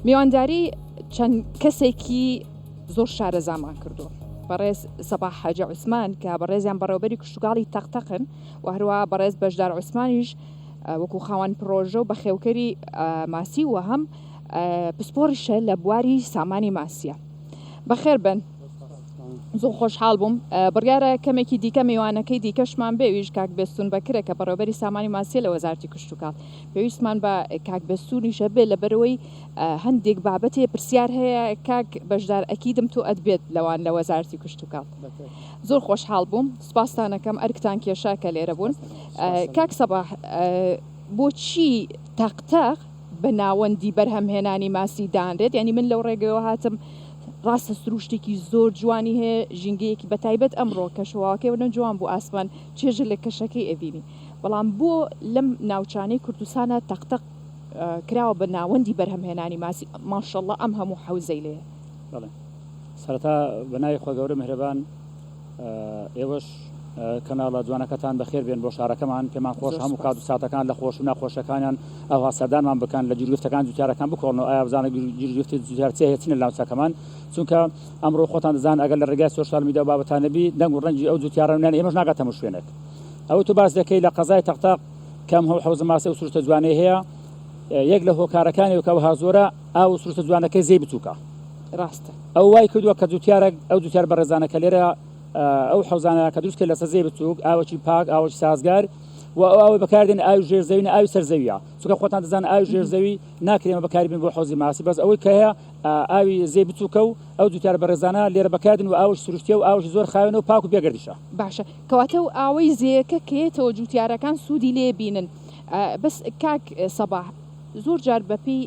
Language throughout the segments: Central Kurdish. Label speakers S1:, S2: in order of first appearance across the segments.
S1: میوانداری چەند کەسێکی زۆر شارەزامان کردو بەڕێز سەباح حاجی عوسمان کە بەڕێزیان بەڕێوەبەری کشتوگاڵی تەقتەقن و هەروە بەڕێز بەشدار عوسمانیش وەکو خاوەن پرۆژە و بەخێوکەری ماسی و هەم پسپۆریشە لە بواری سامانی ماسیە. بەخێر بن، زۆر خۆشحاڵ بووم. بڕیارە کەمێکی دیکە میوانەکەی دیکەشمان بێویش کاک بێستون بەکرە کە بەڕێوەبەری سامانی ماسیە لە وەزارەتی کشتوکاڵ پێویستمان بە کاک بێستونیشە بێ لەبەرەوەی هەندێک بابەتێ پرسیار هەیە کاک بەشدار ئەکیدم تو ئەدبێت لەوان لە وەزارەتی کشتوکاڵ. زۆر خۆشحاڵ بووم، سوپاستانەکەم ئەرکتان کێشا کە لێرە بوون. کاک سەباح، بۆچی تەقتەق بە ناوەندی بەرهەمهێنانی ماسی دانرێت؟ یعنی من لەو ڕێگەوە هاتم ڕاستە سروشتێکی زۆر جوانی هەیە، ژینگەیەکی بەتایبەت ئەمڕۆ کەشەواکەی وەنە جوان بوو ئاسمان چێژە لە کەشەکەی ئەبینی، بەڵام بۆ لەم ناوچانەی کوردستانە تەقتەق کراوە بە ناوەندی بەرهەمهێنانی ماسی ماشەڵڵا ئەم هەموو حەوزەی لێ.
S2: سەرەتا بەناوی خۆی گەورە میهرەبان ئێوەش کەناڵە جوانەکەتان بەخێر بێن بۆ شارەکەمان، پێمان خۆش هەموو کات و ساتەکان لە خۆش و ناخۆشەکانیان ئەوها سەردانمان بکەن لە جوروفتەکان جوتیارەکان بکۆڵنەوە ئایا بزانە جوروفتی جوتیارچێ هێچنە لە ناوچەکەمان، چونکە ئەمڕۆ خۆتان دەزان ئەگەر لە ڕێگای سۆشیال میدیا و بابەتانەبی دەنگ و ڕەنجی ئەو جوتیارەنیان ئێمەش ناگاتە هەموو شوێنێک. ئەوە تو باس دەکەی لە قەزای تەقتەق کەم هەو حەوزە ماسە و سروشتە جوانەی هەیە، یەک لە هۆکارەکانی وەکەوها زۆرە ئاو سروشتە جوانەکەی زێی بچووکە.
S1: ڕاستە
S2: ئەو وای کردووە کە جوتیارە ئەو جوتیار بەڕێزانەکە لێرە ئەو حەوزانە کە دروست کرد لە سەر زێی بچووک، ئاوەکی پاک، ئاوەکی سازگار و ئەوەی بەکاردێن ئاوی ژێرزەوی نە ئاوی سەرزەویە، چونکە خۆتان دەزان ئاوی ژێرزەوی ناکرێمە بەکاری بین بۆ حەوزی ماسی، بەس ئەوەی کە هەیە ئاوی زێی بچووکە و ئەو جوتیار بەڕێزانە لێرە بەکاردن و ئاوەش سروشتیە و ئاوەشی زۆر خاوێنە و پاک و بێگەردیشە.
S1: باشە، کەواتە و ئاوەی زێیەکە کێتەوە جوتیارەکان سوودی لێ بینن. بەس کاک سەباح، زۆر جار بەپی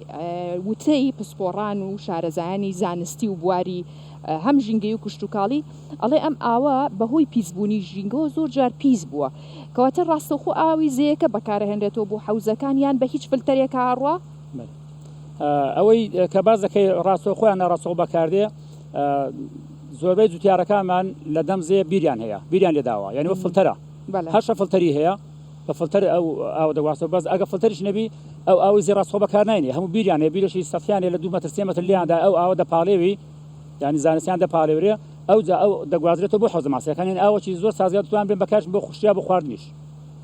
S1: وتەی پسپۆڕان و شارەزایانی زانستی و بواری هەم ژینگەی و کشتتوکاڵی ئەڵێ ئەم ئاوە بەهۆی پیسبوونی ژینگەوە زۆر جار پیس بووە، کەواتە ڕاستەخۆ ئاوی زەیەکە بەکارهێنرێتەوە بۆ حەوزەکان یان بە هیچ فلتەرێک هاڕوە؟
S2: ئەوەی کە باز دەکەی ڕاستۆ خۆیان ناڕاستەوە بەکاردێ زۆربەی جوتیارەکانمان لە دەم زێ بیریان هەیە، بیریان لێداوە، یعنی وە فلتەرە هەشە فلتەری هەیە بە فلتەر ئەو ئاو دەواستەوە، بەس ئەگە فلتەریش نەبی ئەو ئاوی زێ ڕاستەخۆ بەکار ناینێ، هەموو بیریان هەیە، بیرەشی سەفیانێ لە 2 مەتر 3 مەتر لیاندا ئەو ئاوە دەپاڵێوی، یعنی زانستیان دەپاڵێورێ ئەو دەگوازرێتەوە بۆ حەوزە ماسیەکان، ئاوەکی زۆر سازگار توان بێن بەکارش بۆ خوشتیا بۆ خواردنیش.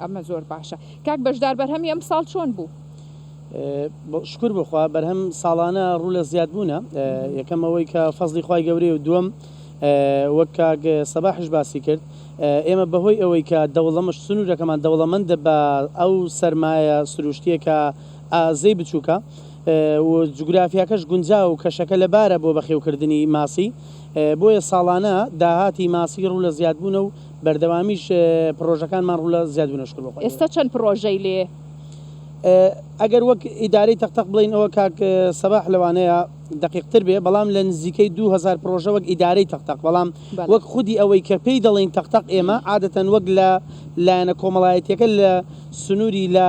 S1: ئەمە زۆر باشە. کاک بەشدار بەرهەمی ئەم ساڵ چۆن بوو؟
S3: شکر بخوا بەرهەم ساڵانە ڕوو لە زیاد بوونە، یەکەم ئەوەی کە فەزلی خوای گەورەی و دووەم وەک کاک سەباحش باسی کرد، ئێمە بەهۆی ئەوەی کە دەوڵەمەش سنوورەکەمان دەوڵەمەندە بە ئەو سەرمایە سروشتیە کە ئازەی بچووکە و جوگرافیاکەش گونجا و کەشەکە لەبارە بۆ بەخێوکردنی ماسی، بۆیە ساڵانە داهاتی ماسی ڕوو لە زیادبوونە و بەردەوامیش پرۆژەکانمان ڕوو لە زیادبوونە. شکر بخوا.
S1: ئێستا چەند پرۆژەی لێ؟
S3: ئەگەر وەک ئیدارەی تەقتەق بڵین ئەوە کاک سەباح لەوانەیە دقیقتر بێ، بەڵام لە نزیکەی 2000 پرۆژە وەک ئیدارەی تەقتەق، بەڵام وەک خودی ئەوەی کە پێی دەڵێن تەقتەق ئێمە عادەتەن وەک لە لایەنە کۆمەڵایەتیەکە لە سنووری لە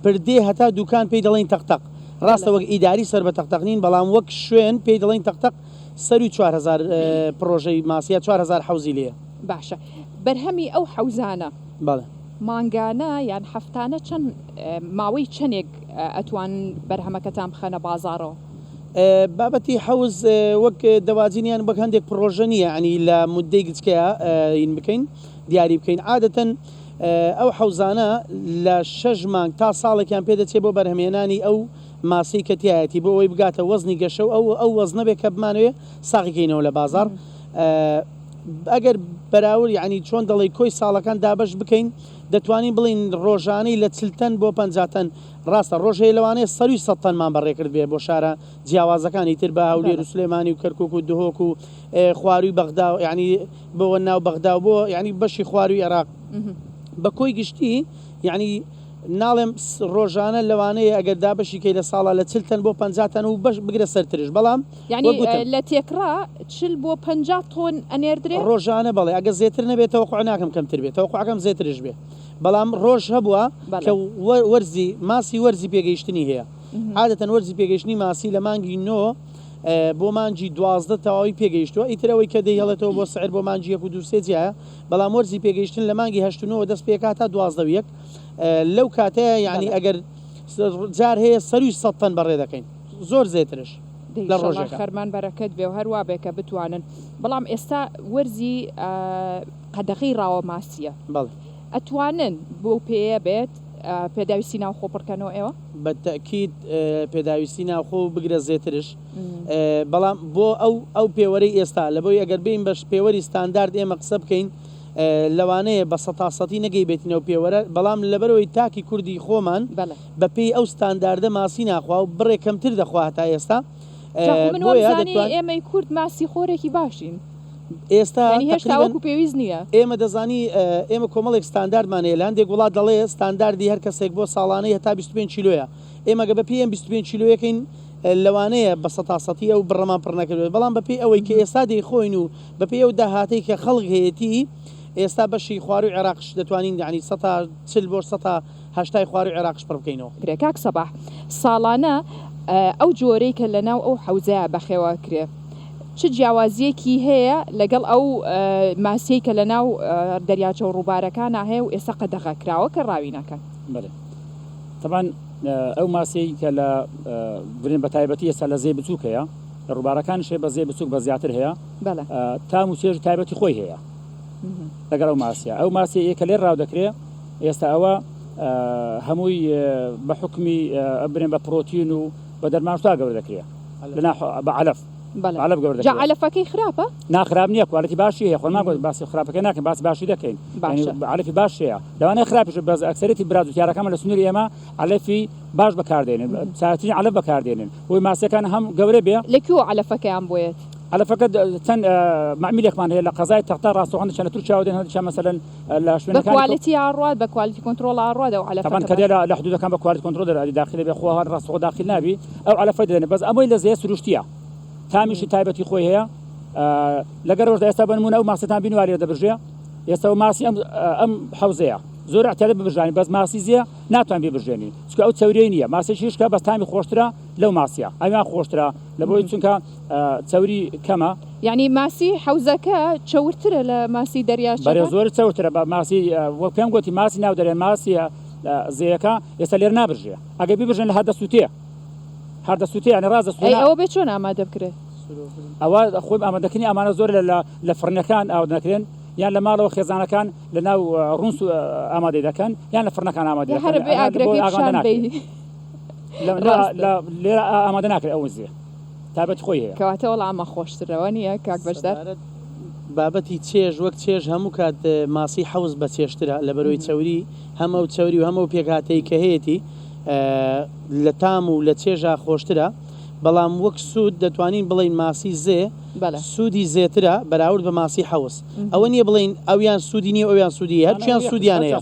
S3: پردێ هەتا دوکان پێی دەڵێن تەقتەق، ڕاستە وەک ئیداری سەر بە تەقتەق نین، بەڵام وەک شوێن پێی دەڵێن تەقتەق. سەروی 4000 پرۆژەی ماسیە 4000 حەوزی لێە.
S1: باشە، بەرهەمی ئەو حەوزانە
S3: بەڵێ
S1: مانگانە یان هەفتانە چەند ماوەی چەندێک ئەتوان بەرهەمەکەتان بخەنە بازاڕەوە؟
S3: بابەتی حەوز وەک دەواجینیان بەک هەندێک پرۆژە نییە، ینی لە مودەی گچکەیە این بکەین دیاری بکەین. عادەتەن ئەو حەوزانە لە 6 مانگ تا ساڵێکیان پێدەچێت بۆ بەرهەمێنانی ئەو ماسی کەتیایەتی بۆ ئەوی بگاتە وەزنی گەشە و ئەو وەزنە بێت کە بمانوێ ساقیکەینەوە لە بازار. ئەگەر بەراورد یعنی چۆن دەڵێ کۆی ساڵەکان دابش بکەین، دەتوانین بڵین ڕۆژانەی لە 40 تەن بۆ 50 تەن. ڕاستە ڕۆژەیە لەوانەیە 100 تەنمان بەڕێکرد بێ بۆ شارە جیاوازەکانی تر بە هەولێر و سلێمانی و کەرکوک و دهۆک و خواروی بەغدا، یعنی بۆ ناو بەغدا و بۆ یعنی بەشی خواروی عێراق بە کۆی گشتی، یعنی ناڵێم ڕۆژانە لەوانەیە ئەگەر دابشی کەی لە ساڵە لە 40 تەن بۆ 50 تەن و بەش بگرە سەرترش، بەڵام
S1: یعنی لە تێکرا 40 بۆ 50 تۆن ئەنێردرێ
S3: ڕۆژانە. بەڵێ ئەگە زێتر نەبێتەوە خۆ ناکەم کەمتر بێت، تەوەقعەکەم زێترش بێ، بەڵام ڕۆژ هەبووە کە وەرزی ماسی وەرزی پێگەیشتنی هەیە. عادەتەن وەرزی پێگەیشتنی ماسی لە مانگی 9 بۆ مانجی 12 تەواوی پێگەیشتووە، ئیترەوەی کە دەیهڵێتەوە بۆ سعر بۆ مانجی 1 و 2 جایە، بەڵام وەرزی پێگەیشتن لە مانگی 8 دەست پێکات تا 12 لەو کاتەیە، یعنی ئەگەر جار هەیە 100 تەن بەڕێ دەکەین، زۆر زێترش. لە ڕۆژێکە
S1: خەرمان بەرەکەت بێ و هەروە بێ کە بتوانن بەڵام ئێستا وەرزی قەدەغی ڕاوە ماسیە
S3: بەڵێ
S1: ئەتوانن بۆ پێەیە بێت پێداویستی ناوخۆ پڕکەنەوە ئێوە
S3: بەتەکیید پێداویستی ناوخۆ بگرە زێترش بەڵام بۆ ئەو پێوەرەی ئێستا لە بۆی ئەگەر بین بەش پێوەری ستاندارد ئێمە قسە بکەین لەوانەیە بە سەتاسەتی نەگەی بێتینەوە پێوەرە بەڵام لەبەرەوەی تاکی کوردی خۆمان بە پێی ئەو ستانداردە ماسی ناخوا و بڕێ کەمتر دەخوا تا ئێستا
S1: ئێمەی کورد ماسی خۆرێکی باشین
S3: ئێستا
S1: هێشتاوەکو پێویست نییە
S3: ئێمە دەزانی ئێمە کۆمەڵێک ستانداردمانەیە لە هەندێک وڵات دەڵێ ستانداردی هەر کەسێک بۆ ساڵانەی هەتا 25 کیلۆیە ئێمە گە بە پێم 25 کیلۆیەکەین لەوانەیە بە سەتاسەتی ئەو بڕەمان پڕ نەکردوێت بەڵام بەپی ئەوەی کە ئێستا دەیخۆین و بەپی ئەو داهاتەی کە خەڵک هەیەی ئێستا بەشی خوار و عێراقش دەتوانین ینی 140 بۆ 180 خوار و عێراقش پڕ بکەینەوە
S1: کاک سەباح ساڵانە ئەو جۆرەی کە لەناو ئەو حەوزەیە بەخێوە کرێ چ جیاوازیەکی هەیە لەگەڵ ئەو ماسیەی کە لە ناو دەریاچە و ڕووبارەکانە هەیە و ئێستا قەدەغەکراوە کە ڕاوینەکەن
S2: طبعاً ئەو ماسیەی کە لە برین بە تایبەتی ئێستا لە زێ بچووکەیە لە ڕووبارەکانشێ بە زێ بچووک بە زیاتر هەیە تام و چێژ تایبەتی خۆی هەیە لەگەڵ ئەو ماسیە ئەو ماسی ئێکە لێر ڕاو دەکرێت ئێستا ئەوە هەمووی بە حکمی برین بە پرۆتین و بە دەرمانشتا گەورە دەکرێت لەنا بە علف
S1: علفەکەی خراپە
S2: ناخراب نییە کوالەتی باشی هەیە خۆمان باسی خراپەکە ناکەن باسی باشی دەکەین علفی باشەیە لەوانەیە خراپش بەس ئەکسەرەتی برازوتیارەکەمە لە سنووری ئێمە علفی باش بەکاردێنن چاوترین علف بەکاردێنن وی ماسیەکان هەم گەورە بێ
S1: لەکوێ علفەکەیان بۆیێت
S2: علفەکە چەند معمیلێکمان هەیە لە قەزای تەختا ڕاستەوخۆن چەند تور چاودێن هەندێک مەسەلەن لە شوێنەکان
S1: بەکوالیتی ئاڕات بە کوالیتی کۆنترۆڵ ئاڕات و علفەکان
S2: طبعاً کە لە حدودەکان بە کوالیتی کۆنترۆل دەرا داخلی بێ خۆ ڕاستەوخۆ داخل نابی ئەو علفە دەدەن بەس ئەمەی لە زێ سروشتیە تامیشی تایبەتی خۆی هەیە لەگەر ڕۆژدا ئێستا بنمونە ئەو ماسیتان بینوارێ دەبژێ ئێستا و ماسی ئەم حەوزەیە زۆر احتیاط ببژانی بەس ماسی زیە ناتوان ببژێنی چکە ئەو چەورەی نییە ماسیی شکە بەس تامی خۆشترە لەو ماسیە ئەویان خۆشترە لە بۆی چونکە چەوری کەمە
S1: یعنی ماسی حەوزەکە چەورترە لە ماسی دەریاچە
S2: بەرێ زۆر چەورترە بە ماسی وەک پێم گوتی ماسی ناو دەرێن ماسیە زەیەکە ئێستا لێر نابژێ ئەگەر ببژێن لە هەردەسووتێ هەردەسووتێ یعنی ڕازدەسووتێ
S1: ئەوە بێ چۆن ئامادە بکرێت
S2: ئەوە خۆی ئامادەکردنی ئەمانە زۆر لە فرنەکان ئاو دەکرێن یان لە ماڵەوە خێزانەکان لە ناو ڕونس ئامادەی دەکەن یان لە فرنەکان ئامادە لێرە ئامادە ناکرێت ئەو زێ تابەت خۆی هەیە
S1: کەواتە وەڵامە خۆشترەوە نییە کاک بەشدار
S3: بابەتی چێژ وەک چێژ هەموو کات ماسی حەوز بە چێشترە لە بەرەوەی چەوری هەمە و چەوری و هەمە و پێکهاتەی کە هەیەی لە تام و لە چێژا خۆشترە بەڵام وەک سوود دەتوانین بڵین ماسی زێ سوودی زێترە بەراورد بە ماسی حەوز ئەوە نییە بڵین ئەویان سوودی نیە ئەویان سوودی هەرچیان سوودیانەیە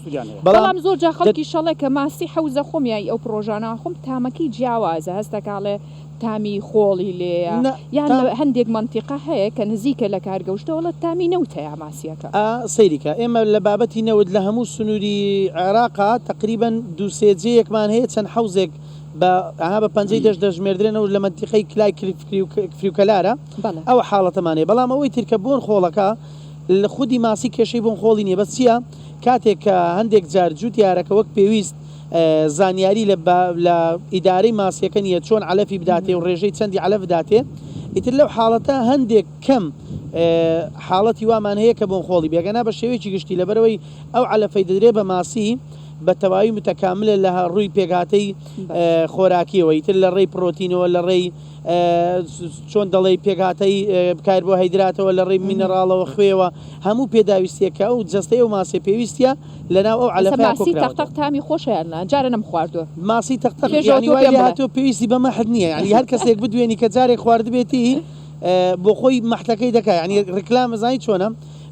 S1: بەڵام زۆر جا خەڵکی شەڵێ کە ماسی حەوزە خۆمیایی ئەو پرۆژانە خۆم تامەکەی جیاوازە هەستەکاڵێ تامی خۆڵی لێە یان هەندێک منتیقە هەیە کە نزیکە لە کارگەشتەوە لە تامی نەوتەیە ماسیەکە
S3: سەیریکە ئێمە لە بابەتی نەوت لە هەموو سنووری عێراقا تقریبەن دووسێجەیەکمان هەیە چەند حەوزێک بە پەنجەی دەژمێردرێنەوە لە منتیقەی کلای فریوکەلارە ئەوە حاڵەتەمانەیە بەڵام ئەوەی ترکە بۆن خۆڵەکە لە خودی ماسی کێشەی بۆن خۆڵی نییە بەس چییە کاتێک کە هەندێک جار جووتیارەکە وەک پێویست زانیاری لە ئیدارەی ماسیەکە نیە چۆن علەفی بداتێ و ڕێژەی چەندی علەف بداتێ ئیتر لەو حاڵەتە هەندێک کەم حاڵەتی وامان هەیە کە بۆن خۆڵی بێگەنا بە شێوەیەکی گشتی لەبەرەوەی ئەو علەفەی دەدرێ بە ماسی بە تەواوی متەکاملە لە ڕووی پێکهاتەی خۆراکیەوە ئیتر لە ڕێی پرۆتینەوە لە ڕێی چۆن دەڵێ پێکهاتەی بکار بۆ هەیدراتەوە لە ڕێی مینەڕاڵەوە خوێوە هەموو پێداویستیەکە و جەستەی و ماسی پێویستە لەناو ئەو
S1: علەفەی تەختەق تامی خۆشیانە جارە نەم خواردووە
S3: ماسی تەختەق یعنی وای هاتووە پێویستی بەمە حد نییە یعنی هەر کەسێک بدوێنی کە جارێک خواردبێتی بۆ خۆی مەحتەکەی دەکات یعنی ڕکلام زانی چۆنە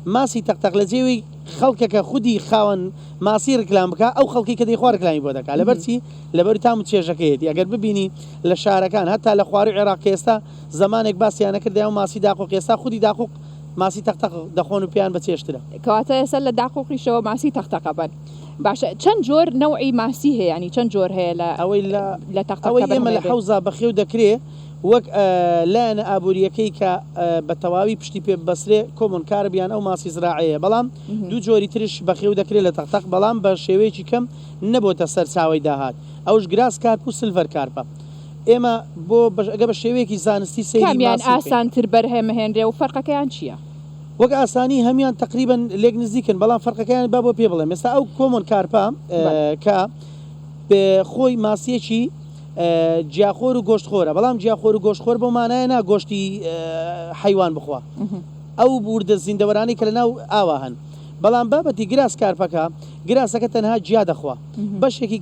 S3: ماسی تەختەق لە جێوی خەڵکێکە خودی خاوەن ماسی ڕکلام بکە ئەو خەڵکی کە دەیخوا ڕکلامی بۆ دەکات لەبەرچی لەبەری تام و چێژەکەیەتی ئەگەر ببینی لە شارەکان هەتا لە خواری عێراق ئێستا زمانێک باسییانە کردیان و ماسی داقۆق ئێستا خودی داقۆق ماسی تەختەق دەخۆن و پیان بە چێشترە
S1: کەواتە ئێستا لە داقۆقیشەوە ماسی تەختەقە بن باشە چەند جۆر نەوعی ماسی هەیە ینی چەند جۆر هەیە لە
S3: ئەوەی
S1: لە تەختەق
S3: ئێمە لە حەوزا بەخێو دەکرێت وەک لایەنە ئابوووریەکەی کە بە تەواوی پشتی پێ بەسرێ کۆمنکار بیان ئەو ماسی زراعەیە بەڵام دوو جۆری ترش بەخێو دەکرێت لە تەختەق بەڵام بە شێوەیەکی کەم نەبووتە سەر چاوەی داهات ئەوش گراس کارپ و سلڤەر کارپە ئێمە بۆ ئەگە بە شێوەیەکی زانستی سەیری
S1: کامیان
S3: ماسی بکەین.
S1: ئاسانتر بەرهەمهێنرێ و فەرقەکەیان چییە؟
S3: وەک ئاسانی هەمیان تقریبن لێک نزیکن بەڵام فەرقەکەیان با بۆ پێ بڵێم ئێستا ئەو کۆمۆن کارپا کە خۆی ماسیەکی جیاخۆر و گۆشتخۆرە بەڵام جیاخۆر و گۆشتخۆر بۆ مانایە نا گۆشتی حیوان بخوا ئەو بوردە زیندەوەرانی کە لە ناو ئاوا هەن بەڵام بابەتی گراس کارپەکە گراسەکە تەنها جیا دەخوا بەشێکی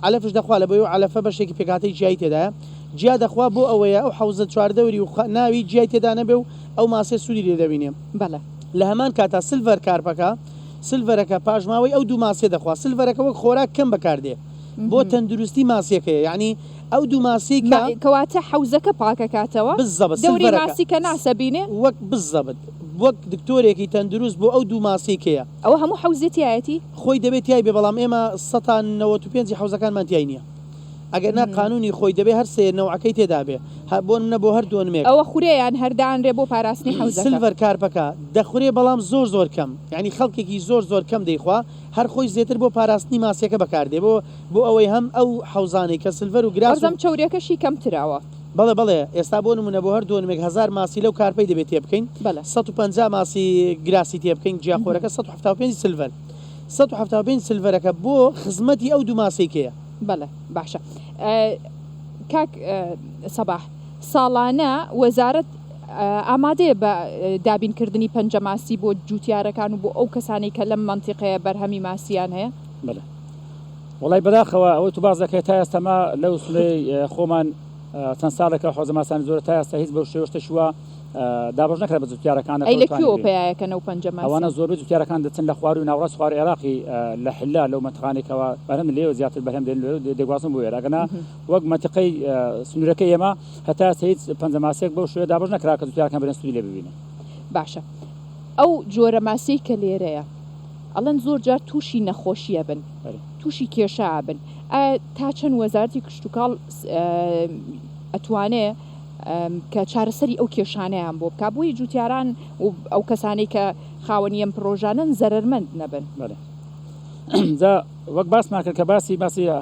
S3: علەفش دەخوا لە بۆی و علەفە بەشێکی پێکاتەی جیای تێدایە جیا دەخوا بۆ ئەوەیە ئەو حوزە چواردەوری و ناوی جیای تێدا نەبێ و ئەو ماسێ سوودی لێ دەبینێ
S1: بەڵێ
S3: لە هەمان کاتا سلڤەر کارپەکە سلڤەرەکە پاژماوەی ئەو دوو ماسێ دەخوا سلڤەرەکە وەک خۆراک کەم بەکاردێ بۆ تەندروستی ماسیەکەیە یعنی ئەو دوو ماسی کە
S1: کەواتە حوزەکە پاکەکاتەوە
S3: بالضبط
S1: دەوری ماسی کە ناسەبینێ
S3: وەک بالضبط وەک دکتۆرێکی تەندروست بۆ ئەو دوو ماسیکەیە
S1: ئەوە هەموو حوزەتیایەتی
S3: خۆی دەبێت یای بێ بەڵام ئێمە 95 حوزەکانمان تیای نییە ئەگەر نا قانونی خۆی دەبێ هەر سێ نەوعەکەی تێدا بێ بۆ منە بۆ هەر دووەنمێک
S1: ئەوە خوریان هەردانرێ بۆ پاراستنی حوزەکە
S3: سلڤەر کارپەکە دەخورێ بەڵام زۆر کەم یعنی خەڵکێکی زۆر کەم دەیخوا هەر خۆی زیاتر بۆ پاراستنی ماسیەکە بەکاردێ بۆ ئەوەی هەم ئەو حوزانەی کە سلڤەر و گراس
S1: بەڵام چەورێکەشی کەم تراوە
S3: بەڵێ ئێستا بۆ نمونە بۆ هەر دووەنمێک 1000 ماسی لەو کارپەی دەبێت تێ بکەین 150 ماسی گراسی تێ بکەین جیاخۆرەکە 175 سلڤەر 175 سلڤەرەکە بۆ خزمەتی ئەو دوو ماسیکەیە
S1: بەڵێ باشە کاک سەباح ساڵانە وەزارەت ئامادەیە بە دابینکردنی پەنجەماسی بۆ جوتیارەکان و بۆ ئەو کەسانی کە لەم منتیقەیە بەرهەمی ماسییان هەیە
S2: بەڵێ وڵای بەداخەوە ئەوەی تو باز دەکەیت تا ئێستاما لەو سلەی خۆمان چەند ساڵێکە حوزە ماسانی زۆر تا ئێستا هیچ بەو شێوەشتەشوە دابش نەکرێت بە جوتیارەکان
S1: ئەی لەکوێوە پێیەکەن ئەو پەنجەماسی
S2: ئەوانە زۆربەی جوتیارەکان دەچن لە خوار و ناوڕاست خوار عێراقی لە حلا لەو منتیقانێکەوە بەرهەم لێوە زیاتر بەرهەم دەگوازن بۆ ئێرەکەنا وەک منتیقەی سنوورەکەی ئێمە هەتا ئێستا هیچ پەنجەماسێک بەو شوێ دابش نەکرا کە جوتیارەکان بەرەن سوودی لێ ببینن
S1: باشە ئەو جۆرە ماسی کە لێرەیە ئەڵەن زۆر جار تووشی نەخۆشیە بن تووشی کێشە بن تا چەند وەزارەتی کشتتوکاڵ ئەتوانێ کە چارەسەری ئەو کێشانەیان بۆ بکە بۆی جوتیاران و ئەو کەسانی کە خاوەنیەم پرۆژانن زەرمەند نەبن
S2: وەک باسمان کرد کە باسی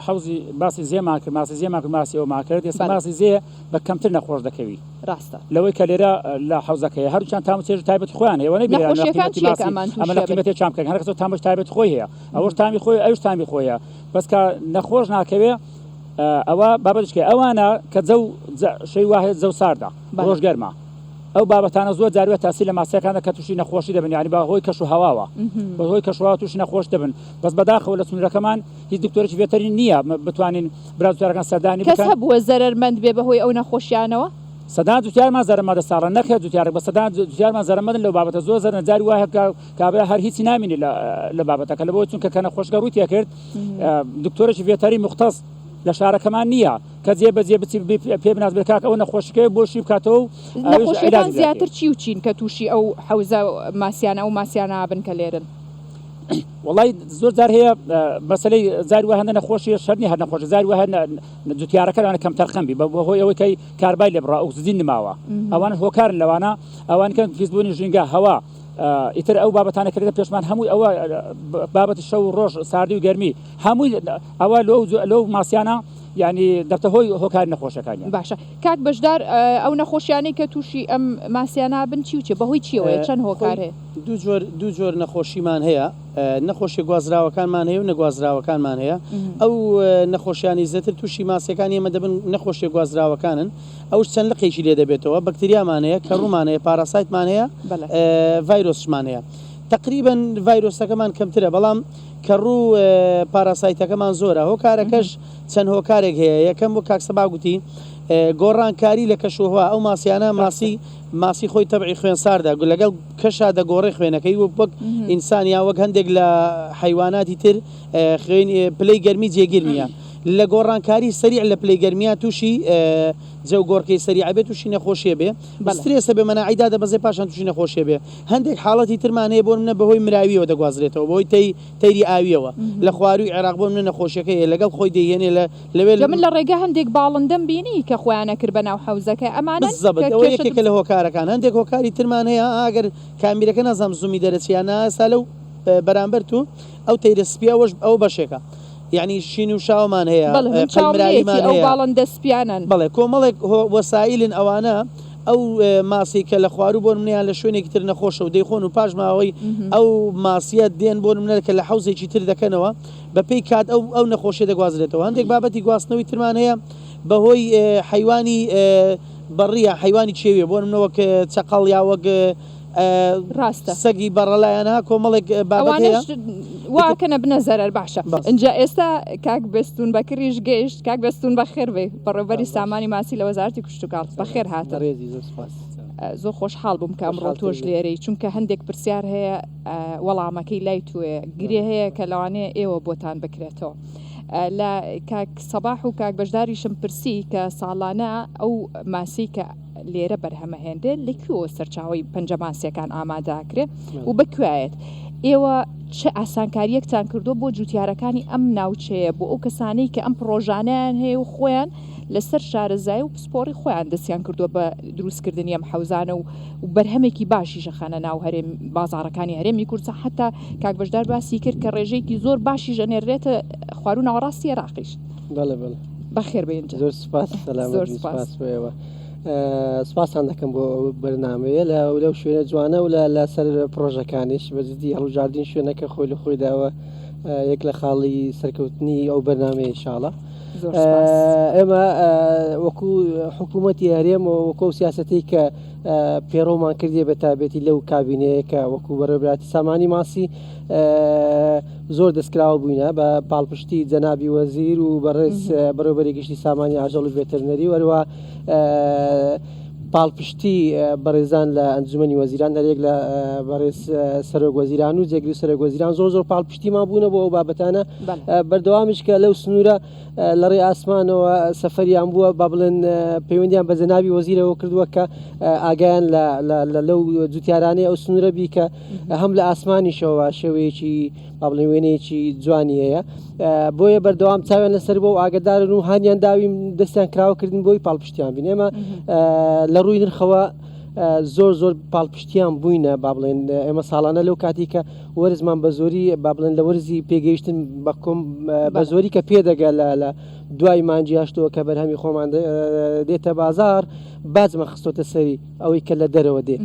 S2: حوزی باسی زێمان کرد ماسی زێمان کرد ماسی ئەو ماکرد ئێستا ماسی زێ بە کەمتر نەخۆش دەکەوی
S1: ڕاستە
S2: لەوەی کە لێرە لە حوزەکەی هەروچان تامچێژ تایبەت خۆیان هەیە ئەمە لە قیمەتی چام بکەن هەر کەس تامش تایبەت خۆی هەیە ئەوەش تامی خۆی ئەوش تامی خۆیە بەس کە نەخۆش ناکەوێ ئەوە بابەتشکێ ئەوانە کە شەی واهێت زەو ساردا ڕۆژ گەرمە ئەو بابەتانە زۆر جاروێت تاسی لە ماسیەکانە کە تووشی نەخۆشی دەبن یعنی بە هۆی کەش و هەواوە بە هۆی کەشووا تووشی نەخۆش دەبن بەس بەداخەوە لە سنوورەکەمان هیچ دکتۆرێکی ڤێتەری نییە بتوانین برازوتیارەکان سەردانی
S1: بکەن کەس هەبووە زەرمەند بێ بەهۆی ئەو نەخۆشیانەوە
S2: سەدان جوتیارمان زەرمەدە ساڵە نەکرێت جوتیارێک بە سەدان جوتیارمان زەرمەدن لەو بابەتە زۆر زەرن جاری وایە کابرا هەر هیچی نامینی لە بابەتەکە لەبەوەی چونکە کە نەخۆشگە ڕووی تێ کرد دکتۆرێکی ڤێتەری مختص لە شارەکەمان نییە کە جێبەجێ بچی پێ بناز بکاک ئەو نەخۆشیەکەی بۆشی بکاتەوە
S1: نەخۆشیەکان زیاتر چی و چین کە تووشی ئەو حوزە ماسیانە و ماسیانە بن کە لێرن
S2: وڵی زۆر جار هەیە مەسلەی زاری وە هەندە نەخۆشی شەرنی هەر نەخۆش زاری وە جوتیارەکەوانە کەم تەرخەمبی بەهۆی ئەوەی کەی کاربای لێ بڕا ئۆکسجین نماوە ئەوانە هۆکارن لەوانە ئەوان کە فیزبوونی ژینگە هەوا ئیتر ئەو بابەتانە کردێت پێشمان هەمووی ئەوە بابەتی شەو ڕۆژ ساردی و گەرمی هەمووی ئەوە لەو ماسیانە یعنی دەبتە هۆی هۆکاری نەخۆشەکانی
S1: باشە کاک بەشدار ئەو نەخۆشیانەی کە تووشی ئەم ماسیانە بن چی و چێ بەهۆی چیەوەیە چەند هۆکار هەیە
S3: دوو جۆر نەخۆشیمان هەیە نەخۆشی گوازراوەکانمان هەیە و نەگوازراوەکانمان هەیە ئەو نەخۆشیانی زیاتر تووشی ماسیەکانی ئێمە دەبن نەخۆشی گوازراوەکانن ئەوش چەند لقێکی لێ دەبێتەوە بەکتریامان هەیە کەڕوومان هەیە پاراسایتمان هەیە ڤایرۆسمان هەیە تقریبا ڤایرۆسەکەمان کەمترە بەڵام کەڕوو پاراسایتەکەمان زۆرە هۆکارەکەش چەند هۆکارێک هەیە یەکەم بۆ کاکسەبا گوتی گۆڕانکاری لە کەشوهوا ئەو ماسیانە ماسی خۆی تەبعی خوێنساردا لەگەڵ کەشا دەگۆڕی خوێنەکەی وەک ئینسانیا وەک هەندێک لە حیواناتی تر خوێن پلەی گەرمی جێگیر نییە لە گۆڕانکاری سەریع لە پلەی گەرمیا تووشی جەو گۆڕکەی سەریع بێت تووشی نەخۆشیە بێ سترێسە بێ مەناعیدا دەبەزێ پاشان تووشی نەخۆشیە بێ هەندێک حاڵەتی ترمان هەیە بۆ منە بەهۆی مراویەوە دەگوازرێتەوە بۆی تەیری ئاویەوە لە خواروی عێراق بۆ منە نەخۆشیەکەی لەگەڵ خۆی دەیهێنێ لەوێ
S1: من لە ڕێگە هەندێک باڵندەم بینی کە خۆیانە کرد بە ناو حوزەکە ئەمانە
S3: یەکێکە لە هۆکارەکان هەندێک هۆکاری ترمان هەیە ئاگەر کامیرەکە نەزانام زومی دەرەچیانە ئێستا لەو بەرامبەر تو ئەو تەیرە سپیاوەش ئەو بەشێکە یعنی شین و شاومان هەیە
S1: بەڵێ من چاوەڕێتی ئەو باڵن دەستپیانن
S3: بەڵێ کۆمەڵێک وەسایلن ئەوانە ئەو ماسی کە لە خوارو بۆ منیان لە شوێنێکی تر نەخۆشە و دەیخۆن و پاش ماوەی ئەو ماسیە دێن بۆ منە کە لە حوزێکی تر دەکەنەوە بە پێی کات ئەو نەخۆشیە دەگوازرێتەوە. هەندێک بابەتی گواستنەوەی ترمان هەیە بەهۆی حیوانی بەڕیە حیوانی چێوێ بۆ منە وەک چەقەڵ یا وەک
S1: ڕاستە
S3: سەگی بەڕەلایەنە کۆمەڵێک بابەت هەیە
S1: واکەنە بنە زەرەر باشە. اینجا ئێستا کاک بەستون بەکریش گەیشت کاک بەستون بەخێر بێ بەڕێوەبەری سامانی ماسی لە وەزارەتی کوشتوکاڵ بەخێر هاتە زۆر خۆشحاڵ بووم کە ئەمڕۆ تۆش لێرەی چونکە هەندێک پرسیار هەیە وەڵامەکەی لای توێ گرێ هەیە کە لەوانەیە ئێوە بۆتان بکرێتەوە. لە کاک سەباح و کاک بەشداریشم پرسی کە ساڵانە ئەو ماسی کە لێرە بەرهەمە هێندێ لەکوێوە سەرچاوی پەنجە ماسیەکان ئاماداکرێ و بکوایەت ئێوە چه ئاسانکاریەکتان کردو بۆ جوتیارەکانی ئەم ناوچەیە بۆ ئەو کەسانەی کە ئەم پرۆژانیان هەیە و خۆیان لەسەر شارەزای و پسپۆڕی خۆیان دەستیان کردووە بە دروستکردنی ئەم حەوزانە و بەرهەمێکی باشی شەخانە ناو هەرێم بازاڕەکانی هەرێمی کوردستان حتا کاک بەشدار باسی کرد کە ڕێژەیەکی زۆر باشی ژەنێرێتە خوارو ناوەڕاستی عێراقیش. بەخێر بێن
S4: زۆر سپاس سپاس بۆەوە سپاسان دەکەم بۆ بەرنامەیە لەو شوێنە جوانە و لە سەر پرۆژەکانیش بەجددی هەڵوژاردین شوێنەکە خۆی لە خۆیداوە یەک لە خاڵی سەرکەوتنی ئەو بەرنامەیە ئینشاڵڵا. ئێمە وەکو حکوومەتی هەرێم و وەکو سیاسەتی کە پێڕۆمان کردێ بە تابێتی لەو کابینەیە کە وەکو بەڕێوەبراتی سامانی ماسی زۆر دەستکراوە بووینە بە پاڵپشتی جەنابی وەزیر و بەڕێز بەڕێوەبەری گشتی سامانی ئاژەڵ و ڤێتەرنەری وەروە پاڵپشتی بەڕێزان لە ئەنجومەنی وەزیران هەرێک لە بەڕێز سەرۆک وەزیران و جێگری سەرۆک وەزیران زۆر پاڵپشتیمان بوونە بۆ ئەو بابەتانە بەردەوامیش کە لەو سنوورە لە ڕێ ئاسمانەوە سەفەریان بووە با بڵێن پەیوەندیان بە جەنابی وەزیرەوە کردووە کە ئاگایان لەو جوتیارانەی ئەو سنوورە بی کە هەم لە ئاسمانیشەوە شێوەیەکی با بڵێن وێنەیەکی جوانی هەیە بۆیە بەردەوام چاویان لەسەر بۆ ئاگدارن و هاانیان داویم دەستیان کراوەکردن بۆی پاڵپشتیان بین ئێمە لە ڕووی نرخەوە زۆر پاڵپشتیان بووینە با بڵێن ئێمە ساڵانە لەو کاتی کە وەرزمان بە زۆری با بڵێن لە وەرزی پێگەیشتن بە زۆری کە پێدەگە لە دوای مانجی هەشتەوە کە بەرهەمی خۆمان دێتە بازار بازمە خستۆتە سەری ئەوەی کە لە دەرەوە دێ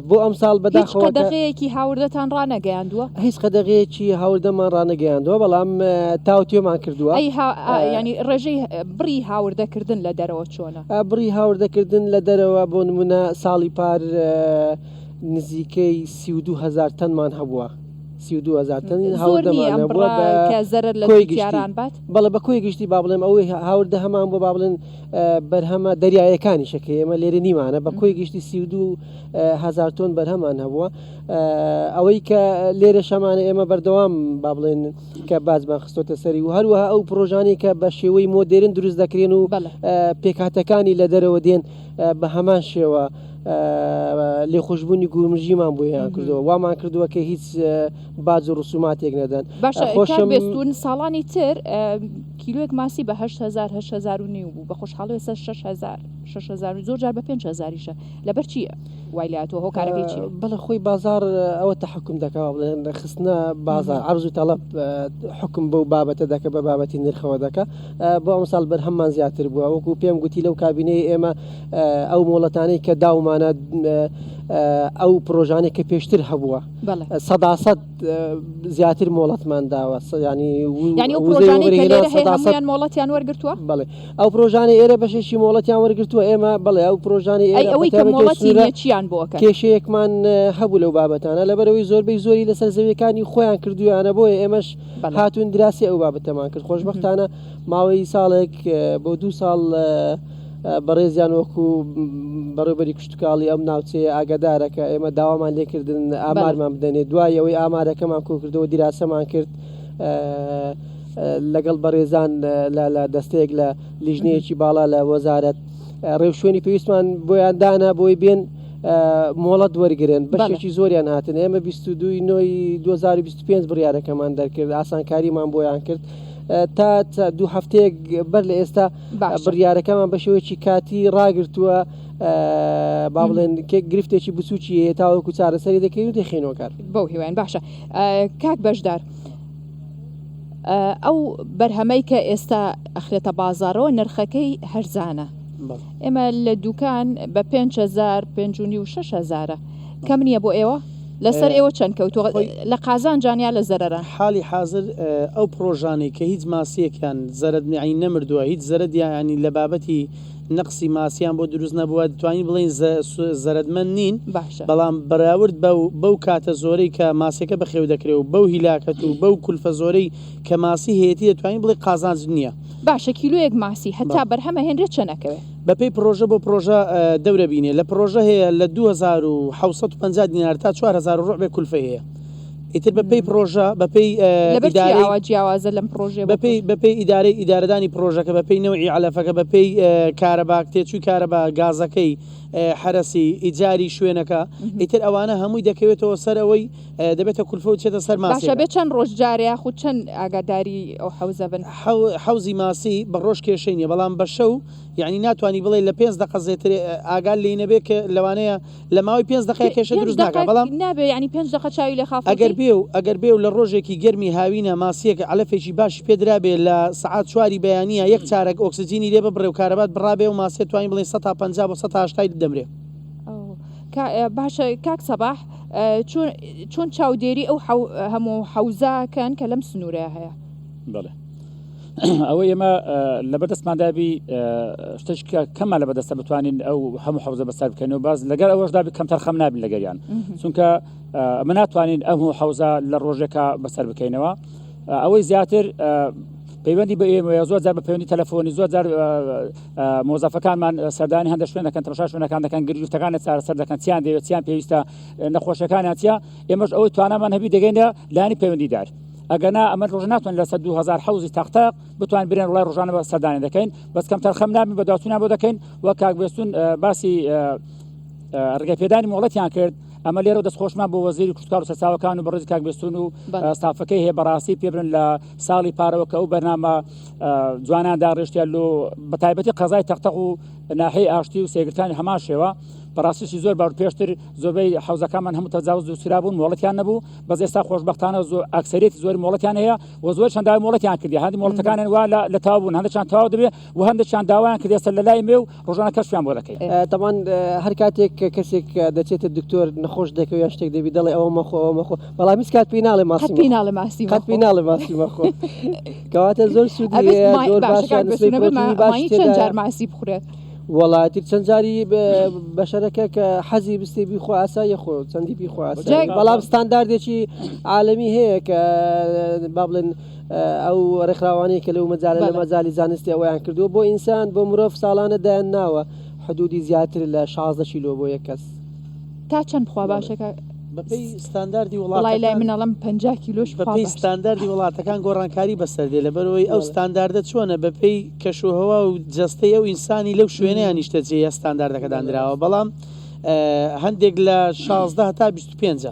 S4: بۆ ئەم ساڵ بەداخەوە
S1: دەغەیەکی هاوردەتان ڕانەگەیاندووە
S4: هیچ قەدەغەیەکی هاوردەمان ڕانەگەیاندووە بەڵام تاوتێمان کردووە
S1: ینی ڕێژەی بڕی هاوردەکردن لە دەرەوە چۆنە
S4: بڕی هاوردەکردن لە دەرەوە بۆ نمونە ساڵی پار نزیکەی 32,000 تەنمان هەبووە 32,000 تەن بەڵە بە کۆی گشتی با بڵێم ئەوەی هاوردە هەمان بۆ با بڵێن بەرهەمە دەریایەکانی شەکە ئێمە لێرە نیمانە بە کۆی گشتی 32,000 تۆن بەرهەمان هەبووە ئەوەی کە لێرە شەمانە ئێمە بەردەوام با بڵێن کە بازمان خستۆتە سەری و هەروەها ئەو پرۆژانی کە بە شێوەی مۆدێرن دروست دەکرێن و پێکهاتەکانی لە دەرەوە دێن بە هەمان شێوە لێ خۆشببوونی گومژیمان بۆیان کردەوە وامان کردووە کە هیچ باج و ڕسوماتێک نەدەن
S1: بێستون ساڵانی تر کیلوێک ماسی بە 8,000 بوو بە خۆشحاڵی ێستا 6,000 زۆر جار بە 5,000یشە لەبەر چییە وای لاتەوە هۆکارەکەی چیە
S4: بەڵە خۆی بازار ئەوە تەحکم دەکەوە بڵێن خستنە بازار عەرز و تەڵەب حکم بەو بابەتە دەکە بە بابەتی نرخەوە دەکە بۆ ئەم ساڵ بەرهەممان زیاتر بووە وەکو پێم گوتی لەو کابینەی ئێمە ئەو مۆڵەتانەی کە داومانە ئەو پرۆژانێک کە پێشتر هەبووە 100% زیاتر مۆڵەتمان داوە
S1: ینی پرۆژانیان مۆڵەتیان وەرگرتووە
S4: بڵێ ئەو پرۆژانی ئێرە بەشێکی مۆڵەتیان وەرگرتووە ئێمە بڵێ ئەو پرۆژانی
S1: چیان بۆ
S4: کێشەیەکمان هەبوو لەو بابەتانە لەبەرەوەی زۆربەی زۆری لەسەر زەویەکانی خۆیان کردویانە بۆیە ئێمەش هاتوون دراسی ئەو بابەتەمان کرد خۆشبەختانە ماوەی ساڵێک بۆ 2 ساڵ بەڕێزیان وەکو بەڕێوەبەری کشتتوکاڵی ئەم ناوچەیە ئاگدارەکە ئێمە داوامان لێکردن ئامارمان بدەنێت دوای ئەوەی ئامارەکەمان کۆ کردەوە دیراسەمان کرد لەگەڵ بەڕێزان لە دەستەیەک لە لیژنەیەکی باڵا لە وەزارەت ڕێوشێنی پێویستمان بۆیان دانا بۆی بێن مۆڵەت وەرگن بەشێکی زۆریان هاتن ئێمە 22/2025 بڕیارەکەمان دەرکرد ئاسانکاریمان بۆیان کرد تا 2 هەفتەیەک بەر لە ئێستا بڕیارەکەمان بە شێوەیەکی کاتی ڕاگرتووە با بڵێن گرفتێکی بچووکی تاوەکو چارەسەری دەکەین و دەخێنەوە کار
S1: بەو هیوایان باشە کاک بەشدار ئەو بەرهەمەی کە ئێستا ئەخرێتە بازارەوە نرخەکەی هەرزانە ئێمە لە دوکان بە 5,000 5,500 و 6,000 کەم نییە بۆ ئێوە لەسەر ئێوە چەند کەوتووە لە قازان جانیا لە زەرەران
S3: حالی حاضر ئەو پرۆژانەی کە هیچ ماسیەکیان زەرد میعین نەمردووە هیچ زەرەدیانی لە بابەتی نقصی ماسییان بۆ دروست نەبووە دەتوانین بڵین زەرەدمەند نین بەڵام بەراورد بەو کاتە زۆرەی کە ماسیەکە بەخێو دەکرێت و بەو هیلاکەت و بەو کولفە زۆرەی کە ماسی هەیەتی دەتوانین بڵێ قازانج نییە
S1: باشە کیلویەک ماسی هەتا بەرهەمە هێنرێت چەنەکەوێت
S3: بەپی پرۆژە بۆ پرۆژە دەورە بینێ لە پرۆژە هەیە لە 2750 دینار تا 4,000 ڕوبێ کولفە هەیە ئیتر بەپی پرۆژە بەپی
S1: جیاوازە لەم پرۆژێ
S3: بەپی ئیدارەدانی پرۆژەکە بەپی نەوعی علەفەکە بەپی کارەباک تێچووی کارەبا گازەکەی حرەسی ئیجاری شوێنەکە ئیتر ئەوانە هەمووی دەکەوێتەوە سەر ئەوەی دەبێتە کولفە و چێتە سەر ماسی
S1: باشە بێت چەند ڕۆژ جارەیە خود چەند ئاگاداری ئەو حەوزە بن
S3: حەوزی ماسی بە ڕۆژ کێشەی نیە بەڵام بە شەو یعنی ناتوانانی بڵێ لە 5 دقە زێتر ئاگال لێ نەبێت کە لەوانەیە لە ماوەی 5 دقەیە کێشە دروست ناکە بەڵام
S1: نابێ ینی 5 دقە چاوی لە خاف
S3: ئەگەر بێ و لە ڕۆژێکی گەرمی هاوینە ماسیەکە علەفێکی باش پێدرابێ لە سعات 4 بەیانە یەک چارەك ئۆکسسیجینی لێ ببڕێ و کارەبات بڕابێ و ماسیێت توانین بڵێن 150 بۆ 180 دەمرێ
S1: باشە کاک سەباح چۆن چاودێری ئەو هەموو حەوزاکەن کە لەم سنوورە هەیە
S2: بڵێ ئەوە ئێمە لە بەردەستماندابی شتێککە کەمە لە بەدەستە بتوانین ئەو هەموو حەوزە بەسەر بکەینەوە باز لەگەر ئەوەشدابی کەم تەرخەم نابین لەگەریان چونکە ئەمە ناتوانین ئەو حەوزە لە ڕۆژێکە بەسەر بکەینەوە ئەوەی زیاتر پەیوەندی بە ئێمە زۆر جار بە پەیوەندی تەلەفۆنی زۆر جار مۆزەفەکانمان سەردانی هەندێک شوێن دەکەن تەماشا شوێنەکان دەکەن گرفتەکانە چارەسەر دەکەن چیان دەوێت چیان پێویستە نەخۆشەکانیان چیە ئێمەش ئەوەی توانامان هەبی دەگەینە لانی پەیوەندیدار ئەگەنا ئەمە ڕۆژ ناتوان لە 2,000 حەوزی تاقتاق بتوان برێن وڵای ڕۆژانە بە سەردانی دەکەین بەس کەم تەرخەم نابین بە داوچوونیان بۆ دەکەین وە کاک بێستون باسی ڕێگەپێدانی مۆڵەتیان کرد ئەمە لێرە دەستخۆشمان بۆ وەزیری کوشتکار و سەرچاوەکان و بەڕێزی کاک بێستون و ستافەکەی هەیە بەڕاستی پێبرن لە ساڵی پارەوە کە ئەو بەرنامە جواناندا ڕێشتیان لۆ بە تایبەتی قەزای تەقتەق و ناحەی ئاشتی و سێگرتانی هەمان شێوە بەڕاستیشی زۆر باور پێشتر زۆربەی حەوزەکانمان هەموو تەجاوز و سرابوون مۆڵەتیان نەبوو بەس ئێستا خۆشبەختانە ئەکسەریەتی زۆری مۆڵەتیان هەیە و زۆر چەندای مۆڵەتیان کردی هەندی مۆڵەتەکانیان وا لە تاو بوون هەندێکیان تەواو دەبێت و هەندێکیان داوایان کردی ئێستا لە لای مێ و ڕۆژانە کەشفیان بۆ دەکەین
S4: تەمان هەر کاتێک کەسێک دەچێتە دکتۆر نەخۆش دەکەوێت یان شتێک دەبی دەڵێ ئەوە مەخۆ ئەوە مەخۆ بەڵام هیچ کات پێی ناڵێ ماسی قەت پێی ناڵێ ماسی مەخۆ کەواتە زۆر سوودی زۆر باشە
S1: چەند جار ماسی بخورێت
S4: وڵاتی چەند جاری بەشەرەکە کە حەزی بستێ بیخۆ ئاسایە خۆ چەندی بیخۆ ئاسایی بەڵام ستانداردێکی عالەمی هەیە کە با بڵێن ئەو ڕێکخراوانەیە کە لەو مەجالە لە مەجای زانستی ئەویان کردووە بۆ ئینسان بۆ مرۆڤ ساڵانە دایان ناوە حدودی زیاتر لە 16 کیلۆ بۆ یەک کەس
S1: تا چەند بخوا باشەکە
S3: بەپی ستانداردی
S1: وڵاتی لای منەڵم 50 کیلۆش
S3: بەپی ستانداردی وڵاتەکان گۆڕانکاری بەسەردێ لەبەرەوەی ئەو ستانداردە چۆنە بەپی کەشوهەوا و جەستەی ئەو ئینسانی لەو شوێنەیان نیشتە جێ ستانداردەکە دانراوە بەڵام هەندێک لە 16 تا 25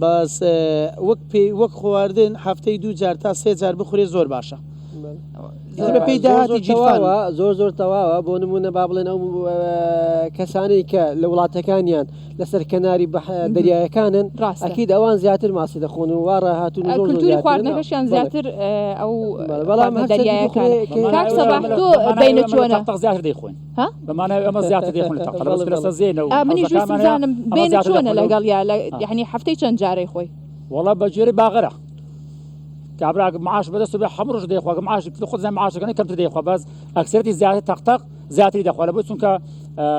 S3: بەس وەک خواردن هەفتەی 2 جار تا 3 جار بخورێ زۆر باشە بەپی داهاتی جیرفان
S4: زۆر تەواوە بۆ نمونە با بڵێن ئەو کەسانەی کە لە وڵاتەکانیان لەسەر کەناری دەریایەکانن ئەکید ئەوان زیاتر ماسی دەخۆن و وا ڕاهاتون
S1: کولتوری خواردنەکەشیان زیاتر ئەو بەڵام دەریایەکان کاک سەباح تۆ بینە چۆنە
S2: زیاتر دەیخۆین بەمانای ئەمە زیاتر دەیخۆن
S1: منیش ویستم بینە چۆنە لەگەڵ یعنی هەفتەی چەند جارەی خۆی
S2: وەڵا بەجێری باغەرە كابراك معاش بدأ صبح حمرش ده إخوة معاش خذ زي معاش كان كم تدي إخوة بس أكثرتي زيادة تقطق زيادة ده إخوة لبوسون ك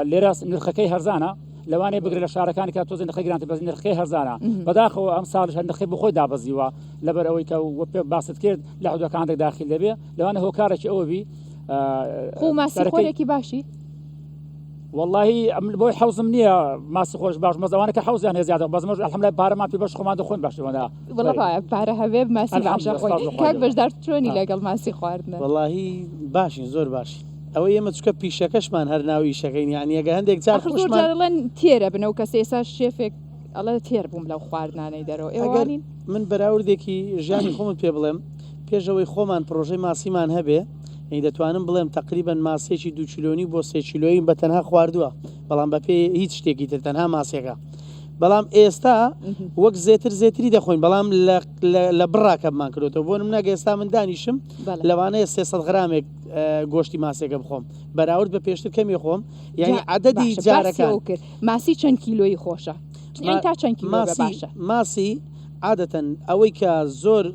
S2: لراس نرخكي هرزانة لو أنا بقري للشارع كان كاتوزن نرخي جرانتي بس نرخكي هرزانة بداخل أمثال نرخي بخوي دابز زيوا لبر أوي كو باسط كير لحد كان عندك داخل لبيه لو أنا هو كارش أو بي
S1: هو ما سيخورك باشي
S2: والله بۆی حوزم نییە ماسی خۆش باش مەزەوانە کە حوزیان هێ زیاتر بەزمە الحەمدلله پارەمان پێ بەش خۆمان دەخۆین باش
S1: وڵا پارە هەبێ ماسی باشە خۆی کاک بەشدار چۆنی لەگەڵ ماسی خواردنە
S3: واللهی باشین زۆر باشی ئەوە ئێمە چکە پیشەکەشمان هەر ناوی شەکەین یعنی ئەگە هەندێک جار
S1: خۆشمان تێرە بنەوە کەس ئێستا شێفێک ئەڵە تێر بووم لەو خواردنانەی دەرەوە ئێوانین
S3: من بەراوردێکی ژیانی خۆمت پێ بڵێم پێشەوەی خۆمان پرۆژەی ماسیمان هەبێ دەتوانم بڵێم تقریبا ماسێکی 2 کیلۆنی بۆ 3 کیلۆیی بە تەنها خواردووە بەڵام بەپێ هیچ شتێکی تر تەنها ماسێکە بەڵام ئێستا وەک زێتری دەخۆین بەڵام لە بڕاکەمان کردوەوە بۆ نمونە ئێستا من دانیشم لەوانەیە 300 غرامێک گۆشتی ماسێکە بخۆم بەراورد بە پێشتر کەمی خۆم یعنی عەدەدی جارەکان
S1: کرد ماسی چەند کیلۆی خۆشە تا چەند کیلۆ باشە
S3: ماسی عادەتەن ئەوەی کە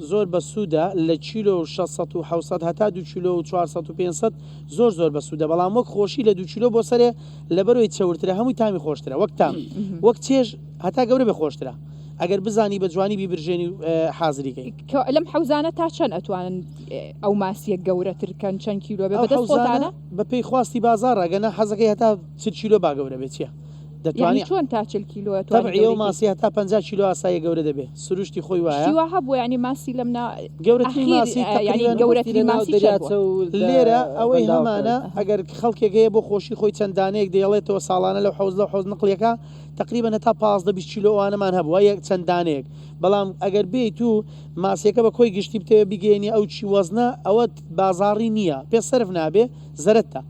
S3: زۆر بە سوودە لە کیلۆ 600 و 700 هەتا 2 کیلۆ و 400 و 500 زۆر بە سوودە بەڵام وەک خۆشی لە 2 کیلۆ بۆ سەرێ لەبەرەوەی چەورترە هەمووی تامی خۆشترە وەک تام وەک چێژ هەتا گەورە بێ خۆشترە ئەگەر بزانی بە جوانی بیبرژێنی حازریکەی
S1: لەم حەوزانە تا چەند ئەتوانن ئەو ماسیە گەورەترکەن چەند کیلۆ بێ بەدەستخۆتانە
S3: بە پێی خواستی بازار ئەگەنە حەزەکەی هەتا 40 کیلۆ با گەورە بێت چیە
S1: دەتوانانی چۆن تا 40 کیلۆ
S3: تەبعی ئەو ماسی هەتا 50 کیلۆ ئاسایە گەورە دەبێت سروشتی خۆی وایە
S1: شیوا هەبوو ینی ماسی لەمنا
S3: گەورەترین ماسی
S1: گەورەترین ماسی
S3: لێرە ئەوەی هەمانە ئەگەر خەڵکێکەیە بۆ خۆشی خۆی چەندانەیەک دەیڵێتەوە ساڵانە لەو حوز نقلەکە تقریبا هەتا 15-20 کیلۆ ئەوانەمان هەبووە یەک چەندانەیەک بەڵام ئەگەر بێیت و ماسیەکە بە کۆی گشتی بتەوە بگەێنی ئەو چی وەزنە ئەوە بازاڕی نییە پێ سەرف نابێ زەرەتە